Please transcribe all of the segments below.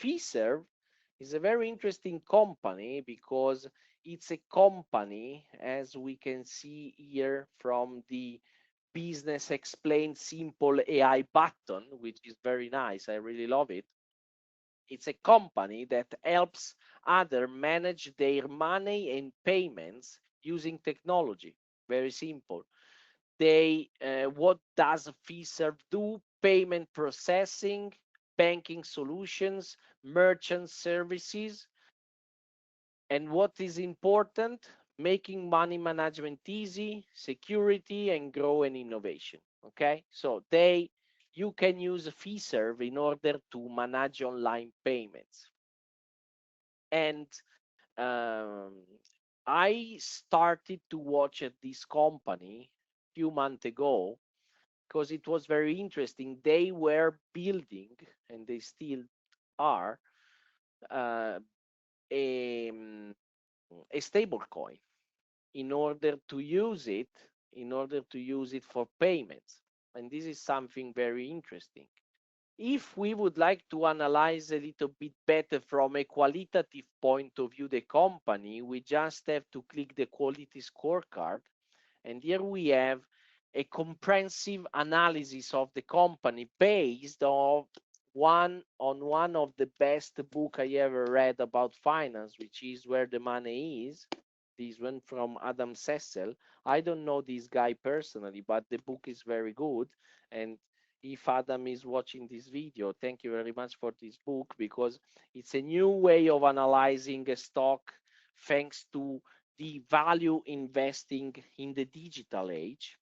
Fiserv is a very interesting company because it's a company, as we can see here from the business explained simple AI button, which is very nice. I really love it. It's a company that helps others manage their money and payments using technology. Very simple. What does Fiserv do? Payment processing, banking solutions, merchant services, and what is important? Making money management easy, security, and grow and innovation. Okay, so you can use Fiserv in order to manage online payments. And um, I started to watch at this company a few months ago because it was very interesting. They were building, and they still are, uh, a, a stable coin in order to use it, for payments. And this is something very interesting. If we would like to analyze a little bit better from a qualitative point of view the company, we just have to click the quality scorecard. And here we have a comprehensive analysis of the company based on one of the best book I ever read about finance, which is Where the Money Is. This one from Adam Cecil. I don't know this guy personally, but the book is very good. And if Adam is watching this video, thank you very much for this book because it's a new way of analyzing a stock thanks to the value investing in the digital age.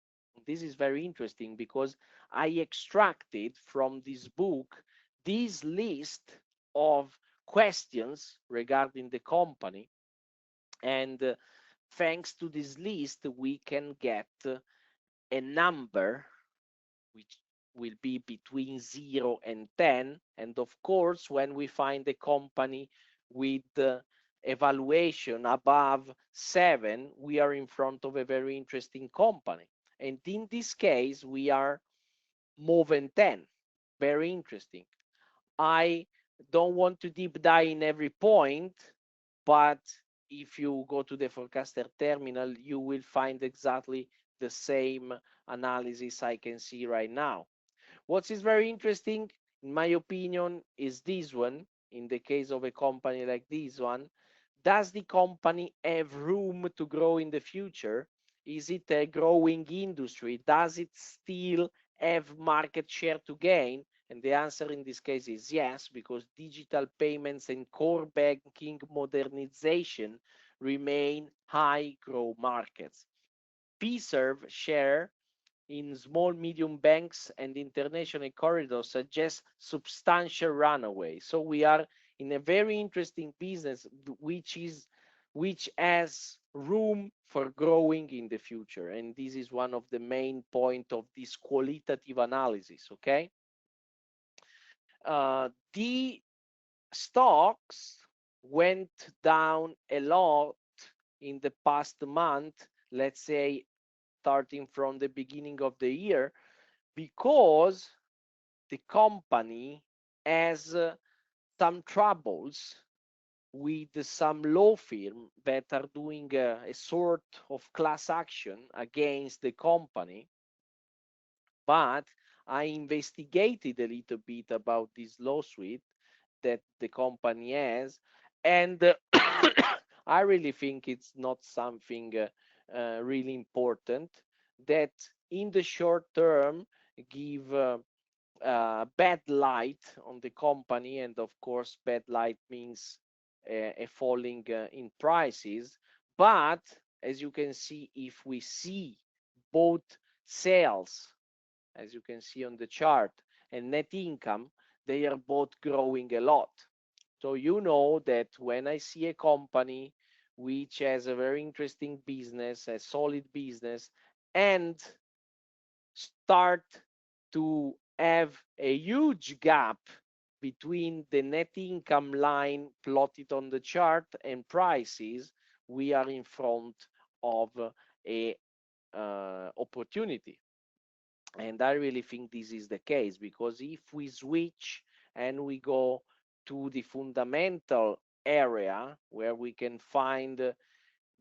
This is very interesting because I extracted from this book this list of questions regarding the company. And thanks to this list, we can get a number which will be between 0 and 10. And of course, when we find a company with evaluation above 7, we are in front of a very interesting company. And in this case, we are more than 10. Very interesting. I don't want to deep dive in every point, but if you go to the forecaster terminal, you will find exactly the same analysis I can see right now. What is very interesting, in my opinion, is this one. In the case of a company like this one, does the company have room to grow in the future? Is it a growing industry? Does it still have market share to gain? And the answer in this case is yes, because digital payments and core banking modernization remain high growth markets. Fiserv share in small medium banks and international corridors suggests substantial runaway. So we are in a very interesting business which has room for growing in the future. And this is one of the main point of this qualitative analysis. Okay. The stocks went down a lot in the past month, let's say starting from the beginning of the year, because the company has some troubles with some law firm that are doing a sort of class action against the company. But I investigated a little bit about this lawsuit that the company has, and I really think it's not something really important that in the short term give bad light on the company. And of course bad light means a falling in prices. But as you can see, if we see both sales, as you can see on the chart, and net income, they are both growing a lot. So you know that when I see a company which has a very interesting business, a solid business, and start to have a huge gap between the net income line plotted on the chart and prices, we are in front of a opportunity. And I really think this is the case, because if we switch and we go to the fundamental area where we can find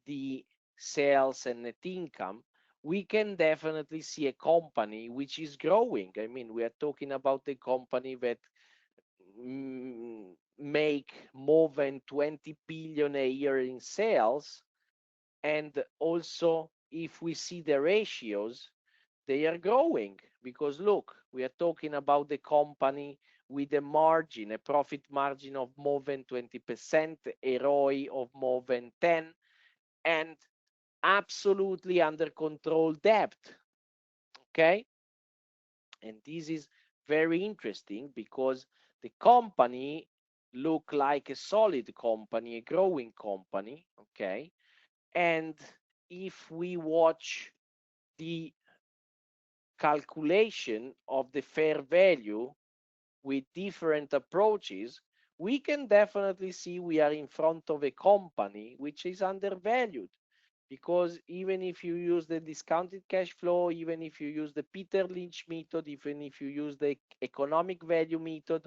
the sales and net income, we can definitely see a company which is growing. I mean, we are talking about a company that make more than 20 billion a year in sales. And also, if we see the ratios, they are growing because look, we are talking about the company with a margin, a profit margin of more than 20%, a ROI of more than 10, and absolutely under control debt. Okay, and this is very interesting because the company look like a solid company, a growing company. Okay, and if we watch the calculation of the fair value with different approaches, we can definitely see we are in front of a company which is undervalued. Because even if you use the discounted cash flow, even if you use the Peter Lynch method, even if you use the economic value method,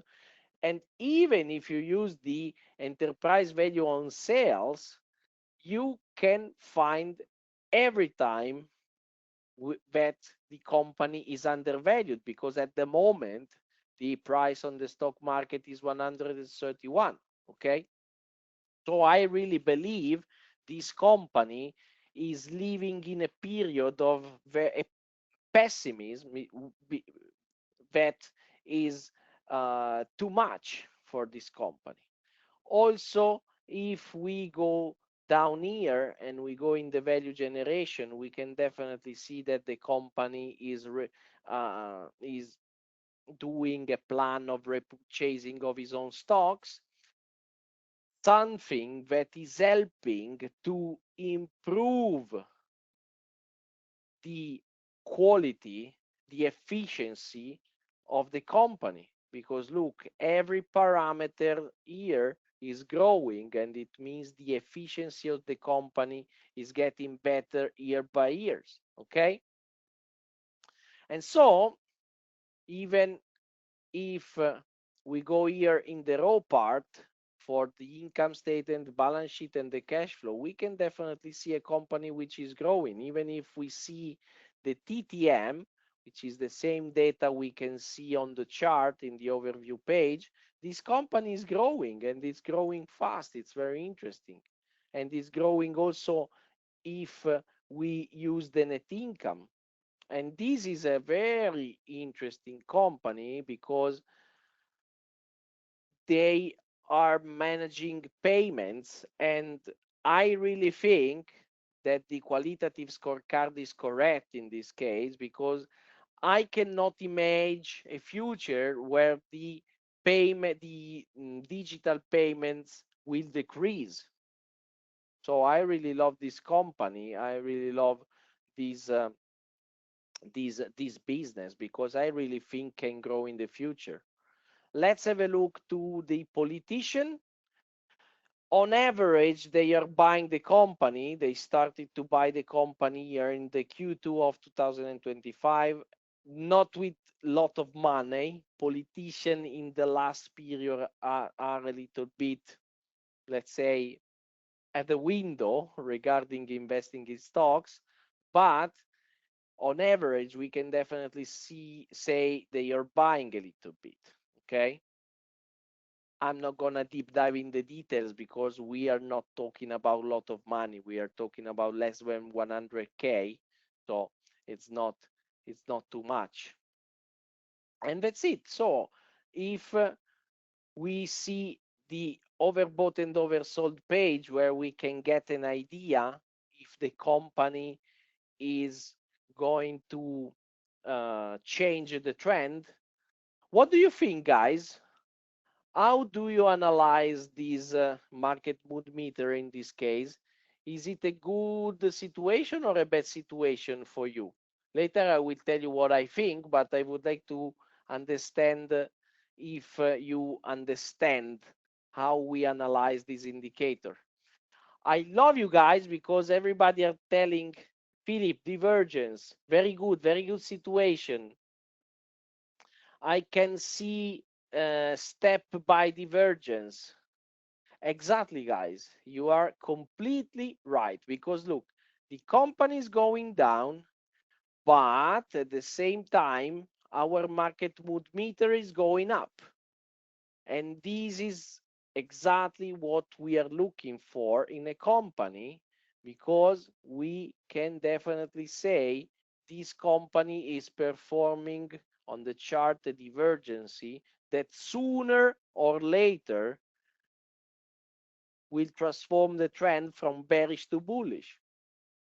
and even if you use the enterprise value on sales, you can find every time that the company is undervalued, because at the moment the price on the stock market is 131. Okay, so I really believe this company is living in a period of pessimism that is too much for this company. Also, if we go down here and we go in the value generation, we can definitely see that the company is doing a plan of repurchasing of his own stocks, something that is helping to improve the quality, the efficiency of the company. Because look, every parameter here is growing, and it means the efficiency of the company is getting better year by year. Okay, and so even if we go here in the raw part for the income statement, the balance sheet, and the cash flow, we can definitely see a company which is growing. Even if we see the TTM, which is the same data we can see on the chart in the overview page, this company is growing, and it's growing fast. It's very interesting. And it's growing also if we use the net income. And this is a very interesting company because they are managing payments, and I really think that the qualitative scorecard is correct in this case, because I cannot imagine a future where the digital payments will decrease. So I really love this company. I really love this this business, because I really think can grow in the future. Let's have a look to the politician. On average, they are buying the company. They started to buy the company here in the Q2 of 2025, not with a lot of money. Politicians in the last period are a little bit, let's say, at the window regarding investing in stocks, but on average, we can definitely say they are buying a little bit. Okay, I'm not gonna deep dive in the details because we are not talking about a lot of money. We are talking about less than 100K, so it's not too much. And that's it. So if we see the overbought and oversold page, where we can get an idea if the company is going to change the trend. What do you think, guys? How do you analyze this market mood meter in this case? Is it a good situation or a bad situation for you? Later I will tell you what I think, but I would like to understand if you understand how we analyze this indicator. I love you guys because everybody are telling Philip, divergence, very good situation. I can see step by divergence. Exactly, guys. You are completely right. Because look, the company is going down, but at the same time, our market mood meter is going up. And this is exactly what we are looking for in a company, because we can definitely say this company is performing on the chart a divergency that sooner or later will transform the trend from bearish to bullish.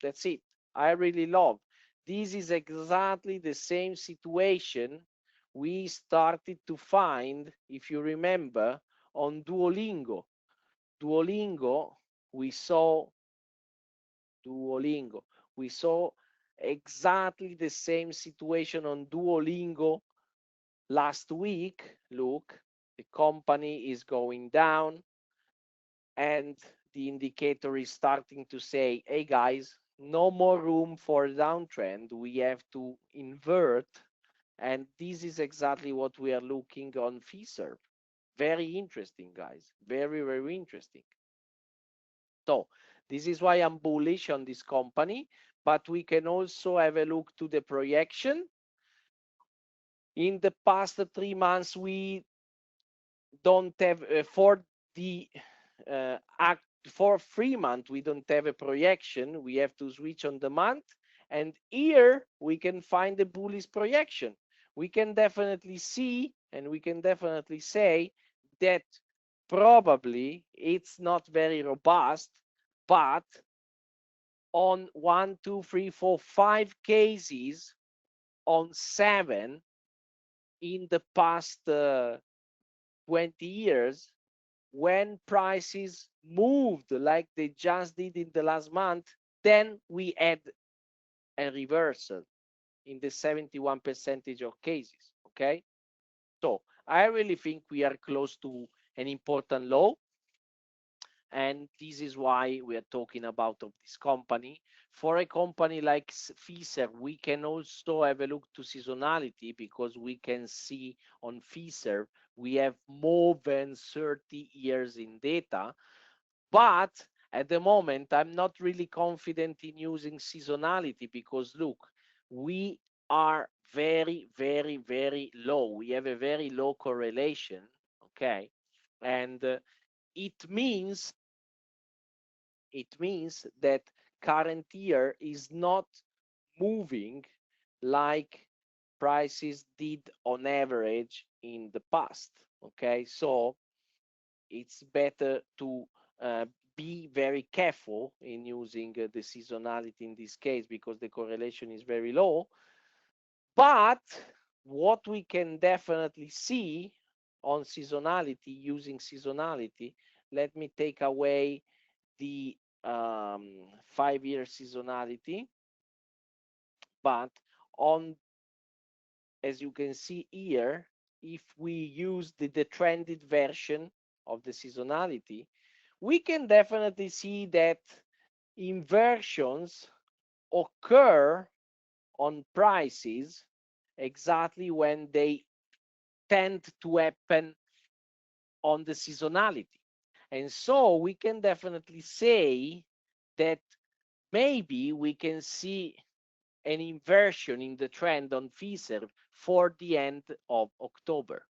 That's it. I really love. This is exactly the same situation we started to find, if you remember, on Duolingo. Duolingo, we saw Duolingo. We saw exactly the same situation on Duolingo last week. Look, the company is going down, and the indicator is starting to say, hey guys, no more room for downtrend. We have to invert. And this is exactly what we are looking on Fiserv. Very interesting, guys. Very, very interesting. So this is why I'm bullish on this company. But we can also have a look to the projection. In the past 3 months, we don't have for the act for 3 months we don't have a projection. We have to switch on the month, and here we can find the bullish projection. We can definitely see, and we can definitely say that probably it's not very robust, but on 1, 2, 3, 4, 5 cases on 7 in the past 20 years, when prices moved like they just did in the last month, then we had a reversal in the 71% of cases. Okay, so I really think we are close to an important low, and this is why we are talking about of this company. For a company like Fiserv, we can also have a look to seasonality, because we can see on Fiserv we have more than 30 years in data. But at the moment, I'm not really confident in using seasonality, because look, we are very, very, very low. We have a very low correlation. Okay, and it means that current year is not moving like prices did on average in the past. Okay, so it's better to be very careful in using the seasonality in this case, because the correlation is very low. But what we can definitely see on seasonality, using seasonality, let me take away the 5-year seasonality. But on, as you can see here, if we use the trended version of the seasonality, we can definitely see that inversions occur on prices exactly when they tend to happen on the seasonality. And so we can definitely say that maybe we can see an inversion in the trend on Fiserv for the end of October.